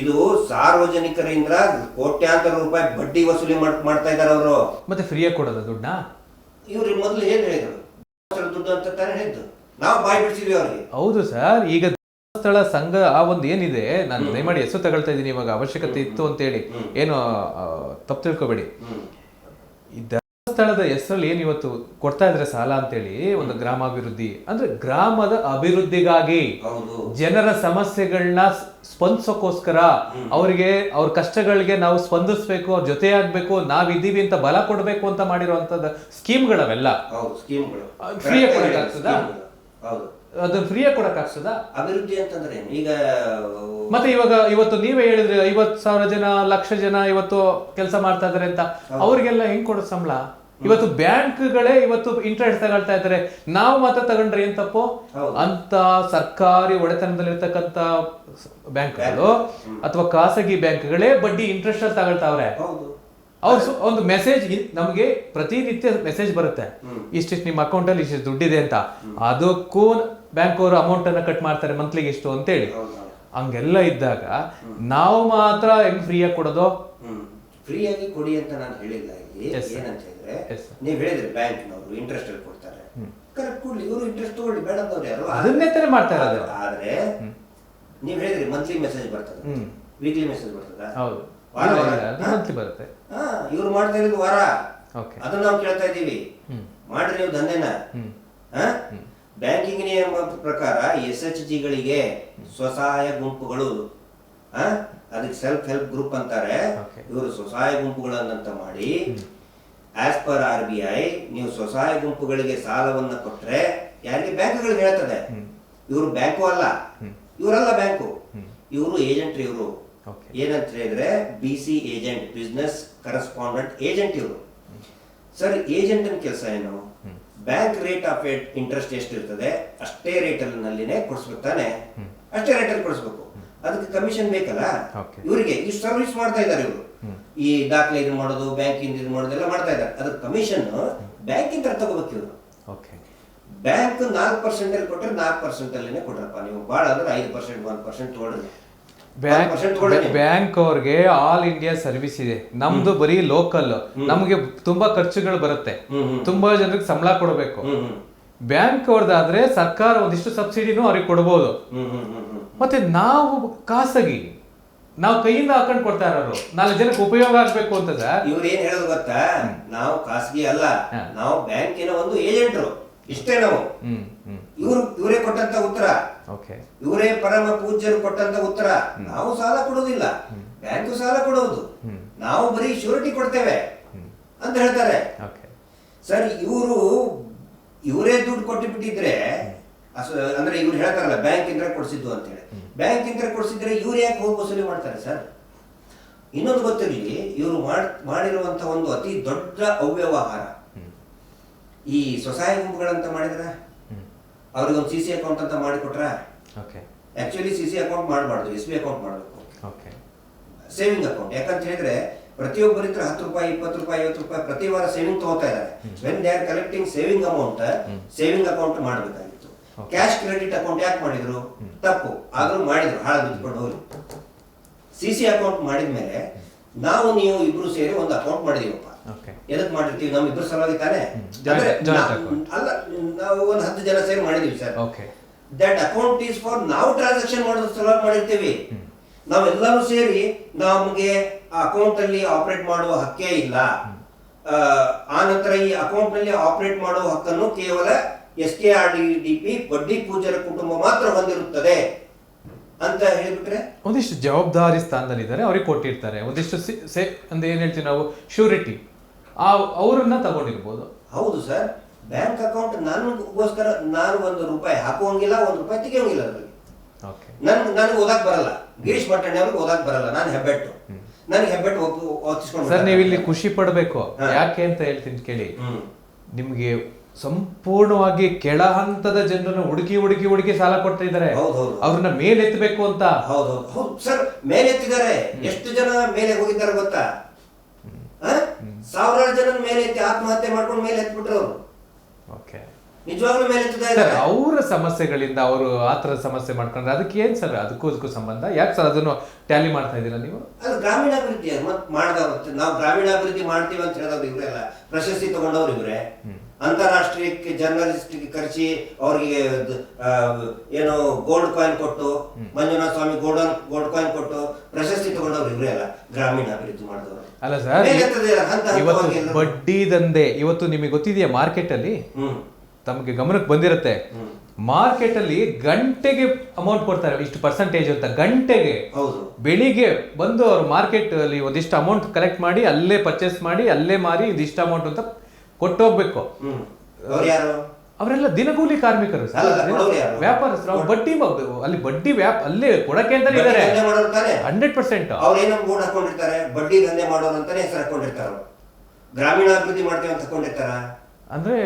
ಇದು ಸಾರ್ವಜನಿಕರಿಂದ ಕೋಟ್ಯಾಂತರ ರೂಪಾಯಿ ಬಡ್ಡಿ ವಸೂಲಿ ಮಾಡ್ತಾ ಇದ್ದಾರೆ ಅವರು. ಮತ್ತೆ ಫ್ರೀಯಾಗಿ ಕೊಡೋದು ದುಡ್ಡನ್ನ? ಇವ್ರಿಗೆ ಮೊದಲು ಏನ್ ಹೇಳಿದ್ರು, ದುಡ್ಡು ಅಂತ ತಾನೇ ಹೇಳಿದ್ದು, ನಾವು ಬಾಯ್ ಬಿಡ್ಸಿದ್ವಿ ಅವ್ರಿಗೆ. ಹೌದು ಸರ್. ಈಗ ಸ್ಥಳ ಸಂಘ ಆ ಒಂದು ಏನಿದೆ, ನಾನು ದಯಮಾಡಿ ಹೆಸರು ತಗೊಳ್ತಾ ಇದ್ದೀನಿ, ಇವಾಗ ಅವಶ್ಯಕತೆ ಇತ್ತು ಅಂತೇಳಿ ಏನು ತಪ್ಪು ತಿಳ್ಕೊಬೇಡಿ. ಈ ಧರ್ಮಸ್ಥಳದ ಹೆಸರಲ್ಲಿ ಏನ್ ಇವತ್ತು ಕೊಡ್ತಾ ಇದ್ರೆ ಸಾಲ ಅಂತೇಳಿ ಒಂದು ಗ್ರಾಮಾಭಿವೃದ್ಧಿ ಅಂದ್ರೆ ಗ್ರಾಮದ ಅಭಿವೃದ್ಧಿಗಾಗಿ ಜನರ ಸಮಸ್ಯೆಗಳನ್ನ ಸ್ಪಂದಿಸೋಕೋಸ್ಕರ ಅವರಿಗೆ ಅವ್ರ ಕಷ್ಟಗಳಿಗೆ ನಾವು ಸ್ಪಂದಿಸ್ಬೇಕು, ಅವ್ರ ಜೊತೆ ಆಗ್ಬೇಕು, ನಾವಿದ್ದೀವಿ ಅಂತ ಬಲ ಕೊಡ್ಬೇಕು ಅಂತ ಮಾಡಿರುವಂತದ ಸ್ಕೀಮ್ಗಳವೆಲ್ಲ. ಫ್ರೀಯಾಗಿ ಕೊಡಕ್ಕಾಗ್ತದ? ಅದನ್ನ ಫ್ರೀಯಾಗಿ ಕೊಡಕ್ಕಾಗ್ತದ? ಅಭಿವೃದ್ಧಿ ಅಂತಂದ್ರೆ ಈಗ ಮತ್ತೆ ಇವತ್ತು ನೀವೇ ಹೇಳಿದ್ರಿ 50,000 ಜನ, 1,00,000 ಜನ ಇವತ್ತು ಕೆಲಸ ಮಾಡ್ತಾ ಇದಾರೆ ಅಂತ. ಅವ್ರಿಗೆಲ್ಲ ಹೆಂಗ್ ಕೊಡೋ ಸಂಬಳ? ಇವತ್ತು ಬ್ಯಾಂಕ್ಗಳೇ ಇವತ್ತು ಇಂಟ್ರೆಸ್ಟ್ ತಗೊಳ್ತಾ ಇದ್ದಾರೆ. ನಾವು ಮಾತ್ರ ತಗೊಂಡ್ರೆ ಏನ್ ತಪ್ಪು? ಅಂತ ಸರ್ಕಾರಿ ಒಡೆತನದಲ್ಲಿರ್ತಕ್ಕಂಥ ಬ್ಯಾಂಕ್ಗಳು ಅಥವಾ ಖಾಸಗಿ ಬ್ಯಾಂಕ್ಗಳೇ ಬಡ್ಡಿ ಇಂಟ್ರೆಸ್ಟ್ ಅಲ್ಲಿ ತಗೊಳ್ತಾವ್ರೆ. ಅವ್ರು ಒಂದು ಮೆಸೇಜ್ ನಮ್ಗೆ ಪ್ರತಿನಿತ್ಯ ಮೆಸೇಜ್ ಬರುತ್ತೆ, ಇಷ್ಟಿಷ್ಟು ನಿಮ್ಮ ಅಕೌಂಟ್ ಅಲ್ಲಿ ಇಷ್ಟು ದುಡ್ಡಿದೆ ಅಂತ. ಅದಕ್ಕೂ ಬ್ಯಾಂಕ್ ಅವರು ಅಮೌಂಟ್ ಅನ್ನ ಕಟ್ ಮಾಡ್ತಾರೆ ಮಂತ್ಲಿಗೆ ಇಷ್ಟು ಅಂತೇಳಿ. ಹಂಗೆಲ್ಲ ಇದ್ದಾಗ ನಾವು ಮಾತ್ರ ಹೆಂಗ್ ಫ್ರೀಯಾಗಿ ಕೊಡೋದು? ಫ್ರೀಯಾಗಿ ಕೊಡಿ ಅಂತ ನಾನು ಹೇಳಿಲ್ಲ. ಇಲ್ಲಿ ಏನಂತ ಹೇಳಿದ್ರೆ, ನೀವ್ ಹೇಳಿದ್ರಿ ಬ್ಯಾಂಕ್ನವರು ಇಂಟ್ರೆಸ್ಟ್ ಅಲ್ಲಿ ಕೊಡ್ತಾರೆ, ಕರೆಕ್ಟ್ ಕೊಡ್ಲಿ, ಇವರು ಇಂಟ್ರೆಸ್ಟ್ ತಗೊಳ್ಳಿ, ಬೇಡದವ್ರು ಯಾರು ಅದನ್ನೇ ತಾನೇ ಮಾಡ್ತಾ ಇರೋದು. ಆದ್ರೆ ನೀವ್ ಹೇಳಿದ್ರಿ ಮಂತ್ಲಿ ಮೆಸೇಜ್ ಬರ್ತದ, ವೀಕ್ಲಿ ಮೆಸೇಜ್ ಬರ್ತದ, ಹೌದು ಮಂತ್ಲಿ ಬರುತ್ತೆ. ಇವ್ರು ಮಾಡ್ತಾ ಇರೋದು ವಾರ, ಅದನ್ನ ನಾವು ಕೇಳ್ತಾ ಇದೀವಿ. ಮಾಡ್ರಿ ನೀವು ದಂಧೆನ. ಬ್ಯಾಂಕಿಂಗ್ ನಿಯಮ ಪ್ರಕಾರ SHGಗಳಿಗೆ ಸ್ವಸಹಾಯ ಗುಂಪುಗಳು, ಅದಕ್ಕೆ ಸೆಲ್ಫ್ ಹೆಲ್ಪ್ ಗ್ರೂಪ್ ಅಂತಾರೆ, ಇವರು ಸ್ವಸಹಾಯ ಗುಂಪುಗಳನ್ನಂತ ಮಾಡಿ ಆಸ್ ಪರ್ RBI ನೀವು ಸ್ವಸಹಾಯ ಗುಂಪುಗಳಿಗೆ ಸಾಲವನ್ನ ಕೊಟ್ರೆ ಯಾರಿಗೆ ಬ್ಯಾಂಕ್ಗಳಿಗೆ ಹೇಳ್ತದೆ. ಇವರು ಬ್ಯಾಂಕು ಅಲ್ಲ, ಇವರಲ್ಲ ಬ್ಯಾಂಕು, ಇವರು ಏಜೆಂಟ್. ಇವರು ಏನಂತ ಹೇಳಿದ್ರೆ BC agent, business correspondent agent ಇವರು. ಸರ್, ಏಜೆಂಟ್ ಕೆಲಸ ಏನು? ಬ್ಯಾಂಕ್ ರೇಟ್ ಆಫ್ ಇಂಟ್ರೆಸ್ಟ್ ಎಷ್ಟು ಇರ್ತದೆ ಅಷ್ಟೇ ರೇಟ್ ಅಲ್ಲಿನೇ ಕೊಡಿಸ್ಬೇಕು ತಾನೆ, ಅಷ್ಟೇ ರೇಟ್ ಅಲ್ಲಿ ಕೊಡಿಸ್ಬೇಕು. ಅದಕ್ಕೆ ಕಮಿಷನ್ ಬೇಕಲ್ಲ. ಇವರಿಗೆ ಈ ಸರ್ವಿಸ್ ಮಾಡ್ತಾ ಇದ್ದಾರೆ ಇವರು, ಈ ದಾಖಲೆ ಇದು ಮಾಡೋದು, ಬ್ಯಾಂಕಿಂದ ಇದು ಮಾಡೋದೆಲ್ಲ ಮಾಡ್ತಾ ಇದ್ದಾರೆ. ಅದಕ್ಕೆ ಕಮಿಷನ್ ಬ್ಯಾಂಕಿಂದ ತಗೋಬೇಕು ಇವರು. ಬ್ಯಾಂಕ್ 4% ಅಲ್ಲಿ ಕೊಟ್ಟರೆ 4% ಅಲ್ಲಿನೇ ಕೊಡ್ರಪ್ಪ, ನೀವು ಭಾಳ ಅಂದ್ರೆ 5%, 1% ತಗೊಳ್ರಿ. ಬ್ಯಾಂಕ್ ಅವ್ರಿಗೆ ಆಲ್ ಇಂಡಿಯಾ ಸರ್ವಿಸ್ ಇದೆ, ನಮ್ದು ಬರೀ ಲೋಕಲ್. ನಮ್ಗೆ ತುಂಬಾ ಖರ್ಚುಗಳು ಬರುತ್ತೆ, ತುಂಬಾ ಜನರಿಗೆ ಸಂಬಳ ಕೊಡಬೇಕು. ಬ್ಯಾಂಕ್ ಅವ್ರದ್ದಾದ್ರೆ ಸರ್ಕಾರ ಒಂದಿಷ್ಟು ಸಬ್ಸಿಡಿನೂ ಅವ್ರಿಗೆ ಕೊಡಬಹುದು. ಮತ್ತೆ ನಾವು ಖಾಸಗಿ, ನಾವು ಕೈಯಿಂದ ಹಾಕೊಂಡು ಕೊಡ್ತಾ ಇರೋರು 4 ಜನಕ್ಕೆ ಉಪಯೋಗ ಆಗ್ಬೇಕು ಅಂತ. ಇವ್ರು ಏನ್ ಹೇಳೋದು ಗೊತ್ತಾ, ನಾವು ಖಾಸಗಿ ಅಲ್ಲ, ನಾವು ಬ್ಯಾಂಕಿನ ಒಂದು ಏಜೆಂಟ್ರು, ಇಷ್ಟೇ ನಾವು. ಇವರೇ ಕೊಟ್ಟಂತ ಉತ್ತರ, ಇವರೇ ಪರಮ ಪೂಜ್ಯರು ಕೊಟ್ಟಂತ ಉತ್ತರ. ನಾವು ಸಾಲ ಕೊಡೋದಿಲ್ಲ, ಬ್ಯಾಂಕು ಸಾಲ ಕೊಡೋದು, ನಾವು ಬರೀ ಶ್ಯೂರಿಟಿ ಕೊಡ್ತೇವೆ ಅಂತ ಹೇಳ್ತಾರೆ. ಸರ್, ಇವರೇ ದುಡ್ಡು ಕೊಟ್ಟು ಬಿಟ್ಟಿದ್ರೆ, ಅಂದ್ರೆ ಇವ್ರು ಹೇಳ್ತಾರಲ್ಲ ಬ್ಯಾಂಕ್ ಇಂದ ಕೊಡ್ಸಿದ್ದು ಅಂತ ಹೇಳಿ, ಬ್ಯಾಂಕ್ ಇಂದ ಕೊಡ್ಸಿದ್ರೆ ಇವ್ರು ಯಾಕೆ ಹೋಗಿ ವಸೂಲಿ ಮಾಡ್ತಾರೆ? ಸರ್, ಇನ್ನೊಂದು ಗೊತ್ತಿರಲಿ, ಇವರು ಮಾಡಿರುವಂತ ಒಂದು ಅತಿ ದೊಡ್ಡ ಅವ್ಯವಹಾರ ಈ ಸ್ವಸಹಾಯ ಗುಂಪುಗಳಂತ ಮಾಡಿದ್ರ, ಅವ್ರಿಗೊಂದು CC ಅಕೌಂಟ್ ಅಂತ ಮಾಡಿಕೊಟ್ರ. ಆಕ್ಚುಲಿ CC ಅಕೌಂಟ್ ಮಾಡಬಾರ್ದು, SB ಅಕೌಂಟ್ ಮಾಡಬೇಕು, ಸೇವಿಂಗ್ ಅಕೌಂಟ್. ಯಾಕಂತ ಹೇಳಿದ್ರೆ ಪ್ರತಿಯೊಬ್ಬರಿದ್ರೆ 10 ರೂಪಾಯಿ, 20 ರೂಪಾಯಿ, 50 ರೂಪಾಯಿ ಪ್ರತಿ ವಾರ ಸೇವಿಂಗ್ ತಗೋತಾ ಇದ್ದಾರೆ. When they are collecting saving amount, saving account ಮಾಡಬೇಕಾಗಿತ್ತು. ಕ್ಯಾಶ್ ಕ್ರೆಡಿಟ್ ಅಕೌಂಟ್ ಯಾಕೆ ಮಾಡಿದ್ರು? ತಪ್ಪು, ಆದ್ರೂ ಮಾಡಿದ್ರು, ಹಾಳ ಬಿದ್ದುಕೊಂಡು ಹೋಗಿ. CC ಅಕೌಂಟ್ ಮಾಡಿದ್ಮೇಲೆ ನಾವು ನೀವು ಇಬ್ರು ಸೇರಿ ಒಂದು ಅಕೌಂಟ್ ಮಾಡಿದೀವಪ್ಪ. ಎದಕ್ ಮಾಡಿರ್ತೀವಿ? ನಮ್ ಇಬ್ರು ಸಲುವಾಗಿ ತಾನೆ. ಅಲ್ಲ, ನಾವು ಒಂದು 10 ಜನ ಸೇರಿ ಮಾಡಿದೀವಿ sir. That account is for ನಾವು ಟ್ರಾನ್ಸಾಕ್ಷನ್ ಮಾಡೋದ್ರ ಸಲುವಾಗಿ ಮಾಡಿರ್ತೀವಿ. ನಾವೆಲ್ಲರೂ ಸೇರಿ ನಮಗೆ ಅಕೌಂಟ್ ಅಲ್ಲಿ ಆಪರೇಟ್ ಮಾಡುವ ಹಕ್ಕೇ ಇಲ್ಲ. ಆ ನಂತರ ಈ ಅಕೌಂಟ್ ನಲ್ಲಿ ಆಪರೇಟ್ ಮಾಡುವ ಹಕ್ಕನ್ನು ಕೇವಲ SKRDP ಬಡ್ಡಿ ಪೂಜಾರ ಕುಟುಂಬ ಮಾತ್ರ ಹೊಂದಿರುತ್ತದೆ ಅಂತ ಹೇಳ್ಬಿಟ್ರೆ, ಒಂದಿಷ್ಟು ಜವಾಬ್ದಾರಿ ಸ್ಥಾನದಲ್ಲಿದ್ದಾರೆ, ಅವ್ರಿಗೆ ಕೊಟ್ಟಿರ್ತಾರೆ. ಒಂದಿಷ್ಟು ಅಂದ್ರೆ ಏನ್ ಹೇಳ್ತೀವಿ ನಾವು, ಶ್ಯೂರಿಟಿ ಅವ್ರನ್ನ ತಗೊಂಡಿರ್ಬೋದು. ಹೌದು ಸರ್, ಬ್ಯಾಂಕ್ ಅಕೌಂಟ್ ನನಗೋಸ್ಕರ ನಾನು 1 ರೂಪಾಯಿ ಹಾಕುವಂಗಿಲ್ಲ, 1 ರೂಪಾಯಿ ತೆಗಿಯೋಂಗಿಲ್ಲ. ಅದ್ರಲ್ಲಿ ನನಗೆ ಓದಾಕ್ ಬರಲ್ಲ, ಗಿರೀಶ್ ಭಟ್ಟಣ್ಣ ಅವ್ರಿಗೆ ಓದಾಕ್ ಬರಲ್ಲ. ನಾನು ಹೆಬ್ಬೆಟ್ಟು, ನನಗೆ ಹೆಬ್ಬೆಟ್ಟು ಓದಿಸ್ಕೊಂಡು. ಸರ್, ನೀವು ಇಲ್ಲಿ ಖುಷಿ ಪಡ್ಬೇಕು. ಯಾಕೆ ಅಂತ ಹೇಳ್ತೀನಿ ಕೇಳಿ. ನಿಮ್ಗೆ ಸಂಪೂರ್ಣವಾಗಿ ಕೆಳ ಹಂತದ ಜನರನ್ನ ಹುಡುಕಿ ಸಾಲ ಕೊಡ್ತಾ ಇದ್ದಾರೆ, ಅವ್ರನ್ನ ಮೇಲೆತ್ತಬೇಕು ಅಂತ. ಹೌದು ಸರ್, ಮೇಲೆತ್ತಿದ್ದಾರೆ. ಎಷ್ಟು ಜನ ಮೇಲೆ ಹೋಗಿದ್ದಾರೆ ಗೊತ್ತಾ? 1000 ಜನ ಮೇಲೆ ಎತ್ತಿ ಆತ್ಮಹತ್ಯೆ ಮಾಡ್ಕೊಂಡು ಮೇಲೆ ಎತ್ಬಿಟ್ರು ಅವರು. ನಿಜವಾಗ್ಲೂ ಮೇಲೆ ಎತ್ತಿದ್ದಾರೆ. ಅವರ ಸಮಸ್ಯೆಗಳಿಂದ ಅವರು ಆತರ ಸಮಸ್ಯೆ ಮಾಡ್ಕೊಂಡ್ರೆ ಅದಕ್ಕೆ ಏನ್ ಸರ್, ಅದಕ್ಕೂ ಸಂಬಂಧ? ಯಾಕೆ ಸರ್ ಅದನ್ನು ಟ್ಯಾಲಿ ಮಾಡ್ತಾ ಇದ್ದೀರಾ ನೀವು? ಅದು ಗ್ರಾಮೀಣಾಭಿವೃದ್ಧಿ ಮತ್ತೆ ಮಾಡಿದವ್ರು. ನಾವು ಗ್ರಾಮೀಣಾಭಿವೃದ್ಧಿ ಮಾಡ್ತೀವಿ ಅಂತ ಹೇಳಿದವ್ರು ಇವರೆಲ್ಲ ಪ್ರಶಸ್ತಿ ತಗೊಂಡವ್ರು ಇವರೇ. ಅಂತಾರಾಷ್ಟ್ರೀಯಕ್ಕೆ ಜರ್ನಲಿಸ್ಟ್ಗೆ ಕರೆಸಿ ಅವರಿಗೆ ಏನು ಗೋಲ್ಡ್ ಕಾಯಿನ್ ಕೊಟ್ಟು, ಮಂಜುನಾಥ ಸ್ವಾಮಿ ಗೋಲ್ಡ್ ಕಾಯಿನ್ ಕೊಟ್ಟು ಪ್ರಶಸ್ತಿ ತಗೊಂಡವ್ರು ಇವರೇ ಅಲ್ಲ, ಗ್ರಾಮೀಣ ಅಭಿವೃದ್ಧಿ ಮಾಡಿದವರು ಅಲ್ಲ ಸರ್. ಇವತ್ತು ಬಡ್ಡಿ ದಂಧೆ ಇವತ್ತು ನಿಮಗೆ ಗೊತ್ತಿದೆಯಾ? ಮಾರ್ಕೆಟ್ ಅಲ್ಲಿ ತಮಗೆ ಗಮನಕ್ಕೆ ಬಂದಿರುತ್ತೆ, ಮಾರ್ಕೆಟ್ ಅಲ್ಲಿ ಗಂಟೆಗೆ ಅಮೌಂಟ್ ಕೊಡ್ತಾರೆ, ಇಷ್ಟು ಪರ್ಸೆಂಟೇಜ್ ಅಂತ ಗಂಟೆಗೆ. ಬೆಳಿಗ್ಗೆ ಬಂದು ಅವ್ರು ಮಾರ್ಕೆಟ್ ಅಲ್ಲಿ ಒಂದಿಷ್ಟು ಅಮೌಂಟ್ ಕಲೆಕ್ಟ್ ಮಾಡಿ ಅಲ್ಲೇ ಪರ್ಚೇಸ್ ಮಾಡಿ ಅಲ್ಲೇ ಮಾರಿ ಇದಿಷ್ಟು ಅಮೌಂಟ್ ಅಂತ ಕೊಟ್ಟೋಗ್ಬೇಕು. ಅವರೆಲ್ಲ ದಿನಗೂಲಿ ಕಾರ್ಮಿಕರು, ವ್ಯಾಪಾರಸ್ಥರು. ಬಡ್ಡಿ ಅಲ್ಲಿ ಬಡ್ಡಿ ಅಲ್ಲೇ ಕೊಡಕ್ಕೆ ಅಂತ 100%. ಅವ್ರೇನೋ ಬೋರ್ಡ್ ಹಾಕೊಂಡಿರ್ತಾರೆ, ಬಡ್ಡಿ ದಂಧೆ ಮಾಡೋರು ಅಂತಾನೆ ಹೆಸರು ಹಾಕೊಂಡಿರ್ತಾರ. ಗ್ರಾಮೀಣ ಅಭಿವೃದ್ಧಿ ಮಾಡ್ತೇವೆ ಅಂತ ಹಾಕೊಂಡಿರ್ತಾರ. ಅಂದ್ರೆ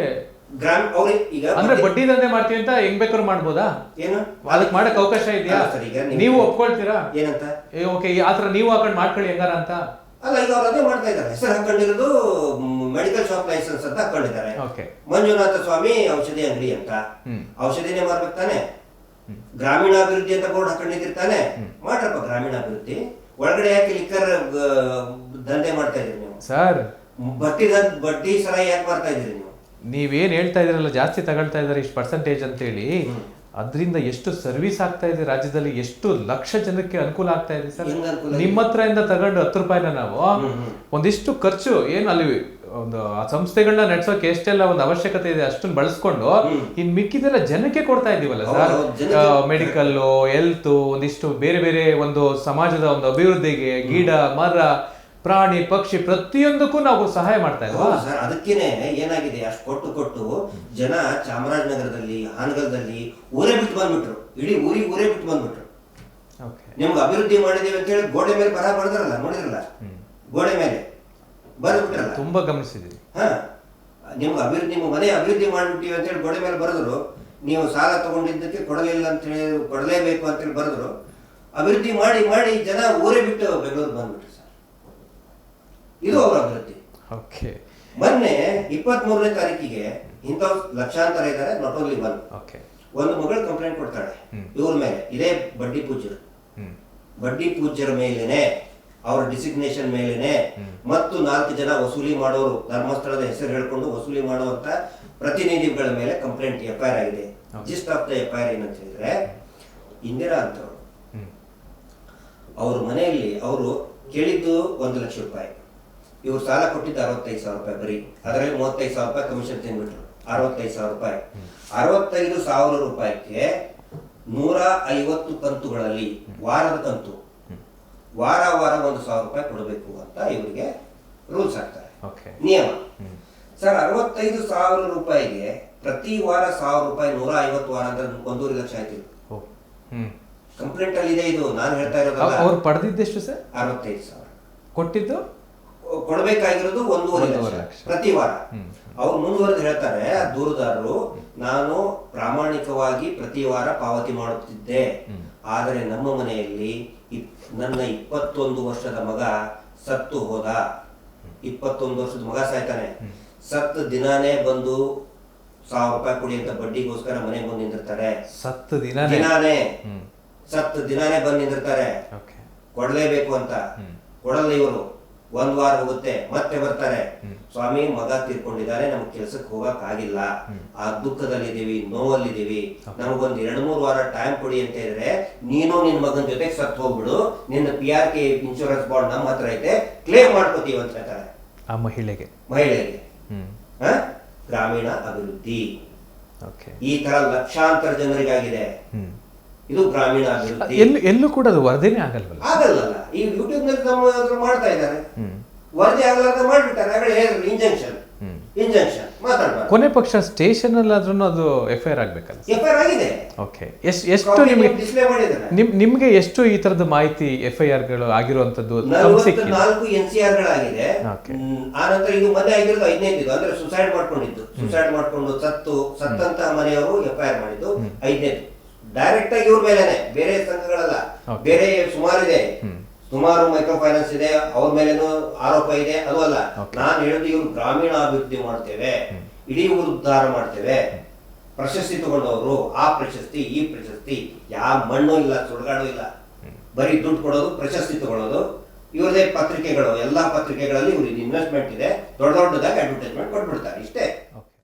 ಅಂದ್ರೆ ಬಡ್ಡಿ ದಂಧೆ ಮಾಡ್ತೀವಿ ಅಂತ ಹೆಂಗ್ ಬೇಕಾದ್ರು ಮಾಡ್ಬೋದಾ? ಏನು ಅದಕ್ಕೆ ಮಾಡಕ್ ಅವಕಾಶ ಇದೆಯಾ? ನೀವು ಒಪ್ಕೊಳ್ತೀರಾ? ಏನಂತ ಓಕೆ, ಆತರ ನೀವು ಹಾಕೊಂಡು ಮಾಡ್ಕೊಳ್ಳಿ ಹೆಂಗಾರ ಅಂತ. ಅಲ್ಲ, ಈಗ ಅವ್ರು ಅದೇ ಮಾಡ್ತಾ ಇದ್ದಾರೆ. ಹೆಸರು ಹಾಕೊಂಡಿರೋದು ಮೆಡಿಕಲ್ ಶಾಪ್ ಲೈಸೆನ್ಸ್ ಅಂತ ಹಾಕೊಂಡಿದ್ದಾರೆ. ಮಂಜುನಾಥ ಸ್ವಾಮಿ ಔಷಧಿ ಅಂಗಡಿ ಅಂತ. ಔಷಧಿನೇ ಮಾರ್ಬೇಕು ತಾನೆ. ಗ್ರಾಮೀಣಾಭಿವೃದ್ಧಿ ಅಂತ ಬೋರ್ಡ್ ಹಾಕೊಂಡಿರ್ತಾನೆ. ಮಾಡ್ರಪ್ಪ ಗ್ರಾಮೀಣಾಭಿವೃದ್ಧಿ. ಒಳಗಡೆ ಯಾಕೆ ಲಿಕ್ಕರ್ ದಂಧೆ ಮಾಡ್ತಾ ಇದ್ದೀರಿ ನೀವು ಸರ್? ಬಡ್ಡಿ ಸರಾಯಿ ಯಾಕೆ ಮಾಡ್ತಾ ಇದ್ದೀರಿ ನೀವು? ನೀವೇನ್ ಹೇಳ್ತಾ ಇದ್ರಲ್ಲ, ಜಾಸ್ತಿ ತಗೊಳ್ತಾ ಇದಾರೆ ಇಷ್ಟು ಪರ್ಸೆಂಟೇಜ್ ಅಂತೇಳಿ, ಅದರಿಂದ ಎಷ್ಟು ಸರ್ವಿಸ್ ಆಗ್ತಾ ಇದೆ ರಾಜ್ಯದಲ್ಲಿ, ಎಷ್ಟು ಲಕ್ಷ ಜನಕ್ಕೆ ಅನುಕೂಲ ಆಗ್ತಾ ಇದೆ ಸರ್. ನಿಮ್ಮ ಹತ್ರ ಇಂದ ತಗೊಂಡು 10 ರೂಪಾಯಿನ ನಾವು ಒಂದಿಷ್ಟು ಖರ್ಚು ಏನು ಅಲ್ಲಿ ಒಂದು ಆ ಸಂಸ್ಥೆಗಳನ್ನ ನಡೆಸೋಕೆ ಎಷ್ಟೆಲ್ಲ ಒಂದು ಅವಶ್ಯಕತೆ ಇದೆ ಅಷ್ಟನ್ನು ಬಳಸ್ಕೊಂಡು ಇನ್ ಮಿಕ್ಕಿದೆಲ್ಲ ಜನಕ್ಕೆ ಕೊಡ್ತಾ ಇದೀವಲ್ಲ ಸರ್. ಮೆಡಿಕಲ್, ಹೆಲ್ತ್, ಒಂದಿಷ್ಟು ಬೇರೆ ಬೇರೆ ಒಂದು ಸಮಾಜದ ಒಂದು ಅಭಿವೃದ್ಧಿಗೆ ಗಿಡ ಮರ ಪ್ರಾಣಿ ಪಕ್ಷಿ ಪ್ರತಿಯೊಂದಕ್ಕೂ ನಾವು ಸಹಾಯ ಮಾಡ್ತಾ ಇದ್ದೀವಿ ಸರ್. ಅದಕ್ಕೇನೆ ಏನಾಗಿದೆ, ಅಷ್ಟು ಕೊಟ್ಟು ಕೊಟ್ಟು ಜನ ಚಾಮರಾಜನಗರದಲ್ಲಿ, ಹಾನಗಲದಲ್ಲಿ ಊರೇ ಬಿಟ್ಟು ಬಂದ್ಬಿಟ್ರು. ಇಡೀ ಊರೇ ಬಿಟ್ಟು ಬಂದ್ಬಿಟ್ರು. ನಿಮ್ಗೆ ಅಭಿವೃದ್ಧಿ ಮಾಡಿದೀವಿ ಅಂತ ಹೇಳಿ ಗೋಡೆ ಮೇಲೆ ಬರಹ ಬರೆದ್ರಲ್ಲ, ನೋಡಿದ್ರಲ್ಲ, ಗೋಡೆ ಮೇಲೆ ಬರೆದ್ಬಿಟ್ರಲ್ಲ, ತುಂಬಾ ಗಮನಿಸಿದ್ವಿ. ನಿಮ್ಗೆ ನಿಮ್ಮ ಮನೆ ಅಭಿವೃದ್ಧಿ ಮಾಡಿಬಿಟ್ಟಿವಿ ಅಂತ ಹೇಳಿ ಗೋಡೆ ಮೇಲೆ ಬರೆದ್ರು. ನೀವು ಸಾಲ ತಗೊಂಡಿದ್ದಕ್ಕೆ ಕೊಡಲಿಲ್ಲ ಅಂತ ಹೇಳಿ ಕೊಡಲೇಬೇಕು ಅಂತ ಹೇಳಿ ಬರೆದ್ರು. ಅಭಿವೃದ್ಧಿ ಮಾಡಿ ಮಾಡಿ ಜನ ಊರೇ ಬಿಟ್ಟು ಬೆಂಗಳೂರು ಬಂದ್ಬಿಟ್ರು ಸರ್. ಇದು ಅವರ ಅಭಿವೃದ್ಧಿ. ಮೊನ್ನೆ 23ನೇ ತಾರೀಕಿಗೆ ಇಂಥ ಲಕ್ಷಾಂತರ ಇದ್ದಾರೆ. ನಾಟ್ ಓನ್ಲಿ ಒಂದು ಮಗಳು ಕಂಪ್ಲೇಂಟ್ ಕೊಡ್ತಾಳೆ ಇವ್ರ ಮೇಲೆ, ಇದೇ ಬಡ್ಡಿ ಪೂಜ್ಯರ ಮೇಲೇನೆ, ಅವರ ಡಿಸಿಗ್ನೇಷನ್ ಮೇಲೇನೆ, ಮತ್ತು 4 ಜನ ವಸೂಲಿ ಮಾಡೋರು, ಧರ್ಮಸ್ಥಳದ ಹೆಸರು ಹೇಳ್ಕೊಂಡು ವಸೂಲಿ ಮಾಡುವಂತ ಪ್ರತಿನಿಧಿಗಳ ಮೇಲೆ ಕಂಪ್ಲೇಂಟ್ FIR ಆಗಿದೆ. ಜಿಸ್ಟ್ ಆಫ್ ದ FIR ಏನಂತ ಹೇಳಿದ್ರೆ, ಇಂದಿರಾ ಅಂತವ್ರು ಅವ್ರ ಮನೆಯಲ್ಲಿ ಅವರು ಕೇಳಿದ್ದು 1 ಲಕ್ಷ ರೂಪಾಯಿ, ಇವ್ರು ಸಾಲ ಕೊಟ್ಟಿದ್ದು 65,000 ರೂಪಾಯಿ ಬರೀ. ಅದರಲ್ಲಿ 35,000 ರೂಪಾಯಿ ಕಮಿಷನ್ ತಿನ್ಬಿಟ್ರು. 65,000 ರೂಪಾಯಿ. 65,000 ರೂಪಾಯಿಗೆ 150 ಕಂತುಗಳಲ್ಲಿ ವಾರದ ಕಂತು, ವಾರ 1,000 ರೂಪಾಯಿ ಕೊಡಬೇಕು ಅಂತ ಇವರಿಗೆ ರೂಲ್ಸ್ ಹಾಕ್ತಾರೆ, ನಿಯಮ ಸರ್. 65,000 ರೂಪಾಯಿಗೆ ಪ್ರತಿ ವಾರ 1,000 ರೂಪಾಯಿ, 150 ವಾರ ಅಂದ್ರೆ 1.5 ಲಕ್ಷ ಆಯ್ತು. ಕಂಪ್ಲೇಂಟ್ ಅಲ್ಲಿ ಇದೆ ಇದು, ನಾನು ಹೇಳ್ತಾ ಇರೋದಲ್ಲ. ಅವ್ರು ಪಡೆದಿದ್ದೆಷ್ಟು ಸರ್? 65,000. ಕೊಟ್ಟಿದ್ದು ಕೊಡಬೇಕಾಗಿರೋದು 1.5 ಲಕ್ಷ ಪ್ರತಿ ವಾರ. ಅವ್ರು ಮುಂದುವರೆದು ಹೇಳ್ತಾರೆ, ದೂರುದಾರರು, ನಾನು ಪ್ರಾಮಾಣಿಕವಾಗಿ ಪ್ರತಿ ವಾರ ಪಾವತಿ ಮಾಡುತ್ತಿದ್ದೆ. ಆದರೆ ನಮ್ಮ ಮನೆಯಲ್ಲಿ ನನ್ನ 21 ವರ್ಷದ ಮಗ ಸತ್ತು ಹೋದ. 21 ವರ್ಷದ ಮಗ ಸಾಯ್ತಾನೆ. ಸತ್ತು ದಿನಾನೇ ಬಂದು 1,000 ರೂಪಾಯಿ ಕೊಡಿ ಅಂತ ಬಡ್ಡಿಗೋಸ್ಕರ ಮನೆಗೆ ಬಂದು ನಿಂದಿರ್ತಾರೆ. ಸತ್ತು ದಿನಾನೇ ಬಂದು ನಿಂದಿರ್ತಾರೆ, ಕೊಡ್ಲೇಬೇಕು ಅಂತ. ಕೊಡಲ್ಲ ಇವರು. 1 ವಾರ ಹೋಗುತ್ತೆ, ಮತ್ತೆ ಬರ್ತಾರೆ, ಸ್ವಾಮಿ ಮಗ ತೀರ್ಕೊಂಡಿದ್ದಾರೆ, ನಮ್ಗೆ ಕೆಲ್ಸಕ್ಕೆ ಹೋಗಕ್ ಆಗಿಲ್ಲ, ಆ ದುಃಖದಲ್ಲಿದ್ದೀವಿ, ನೋವಲ್ಲಿದ್ದೀವಿ, ನಮಗೊಂದು 2-3 ವಾರ ಟೈಮ್ ಕೊಡಿ ಅಂತ ಹೇಳಿದ್ರೆ, ನೀನು ನಿನ್ ಮಗನ ಜೊತೆಗೆ ಸತ್ತು ಹೋಗ್ಬಿಡು, ನಿನ್ನ PRK ಇನ್ಶೂರೆನ್ಸ್ ಬಾಂಡ್ ನಮ್ಮ ಹತ್ರ ಐತೆ, ಕ್ಲೇಮ್ ಮಾಡ್ಕೋತೀವಿ ಅಂತ ಹೇಳ್ತಾರೆ ಆ ಮಹಿಳೆಗೆ. ಗ್ರಾಮೀಣ ಅಭಿವೃದ್ಧಿ ಈ ತರ ಲಕ್ಷಾಂತರ ಜನರಿಗಾಗಿದೆ. ಇದು ಗ್ರಾಮೀಣ ಅಭಿವೃದ್ಧಿ. ಎಲ್ಲೂ ಕೂಡ ಅದು ವರದಿನೇ ಆಗಲ್ವಲ್ಲ? ಆಗಲ್ಲ. ಈ ಯೂಟ್ಯೂಬ್ ನಲ್ಲಿ ಮಾಡ್ತಾ ಇದ್ದಾರೆ, ವರದಿ ಆಗಲಾರ್ದ ಮಾಡ್ಬಿಟ್ಟಾರೆ. ಇಂಜೆಕ್ಷನ್ ಮಾತಾಡ್ಬಾರ್ದು. ಕೊನೆ ಪಕ್ಷ ಸ್ಟೇಷನ್ ಅಲ್ಲಾದ್ರೂ ಅದು FIR ಆಗ್ಬೇಕಲ್ಲ? FIR ಆಗಿದೆ. ಓಕೆ, ಎಷ್ಟು ನಿಮ್ಗೆ ಎಷ್ಟು ಈ ತರದ ಮಾಹಿತಿ FIR ಗಳು ಆಗಿರುವಂತದ್ದು? 44 NCR ಗಳಾಗಿದೆ. ಆ ನಂತರ ಇದು ಮನೆ ಆಗಿರೋದು 15 ಅಂದ್ರೆ ಸುಸೈಡ್ ಮಾಡ್ಕೊಂಡು ಸತ್ತಂತ ಮನೆಯವರು FIR ಮಾಡಿದ್ದು 15. ಡೈರೆಕ್ಟ್ ಆಗಿ ಇವ್ರ ಮೇಲೆನೆ, ಬೇರೆ ಸಂಘಗಳಲ್ಲ, ಬೇರೆ ಸುಮಾರು ಮೈಕ್ರೋ ಫೈನಾನ್ಸ್ ಇದೆ, ಅವ್ರ ಮೇಲೇನು ಆರೋಪ ಇದೆ, ಅದು ಅಲ್ಲ. ನಾನು ಹೇಳುದು, ಇವ್ರು ಗ್ರಾಮೀಣ ಅಭಿವೃದ್ಧಿ ಮಾಡ್ತೇವೆ, ಇಡೀ ಉದ್ಧಾರ ಮಾಡ್ತೇವೆ, ಪ್ರಶಸ್ತಿ ತಗೊಂಡವರು, ಆ ಪ್ರಶಸ್ತಿ ಈ ಪ್ರಶಸ್ತಿ, ಯಾವ ಮಣ್ಣು ಇಲ್ಲ, ಸುಡುಗಾಡು ಇಲ್ಲ, ಬರೀ ದುಡ್ಡು ಕೊಡೋದು, ಪ್ರಶಸ್ತಿ ತಗೊಳ್ಳೋದು. ಇವ್ರದೇ ಪತ್ರಿಕೆಗಳು, ಎಲ್ಲಾ ಪತ್ರಿಕೆಗಳಲ್ಲಿ ಇವ್ರಿಗೆ ಇನ್ವೆಸ್ಟ್ಮೆಂಟ್ ಇದೆ, ದೊಡ್ಡದಾಗಿ ಅಡ್ವರ್ಟೈಸ್ಮೆಂಟ್ ಕೊಟ್ಬಿಡ್ತಾರೆ, ಇಷ್ಟೇ.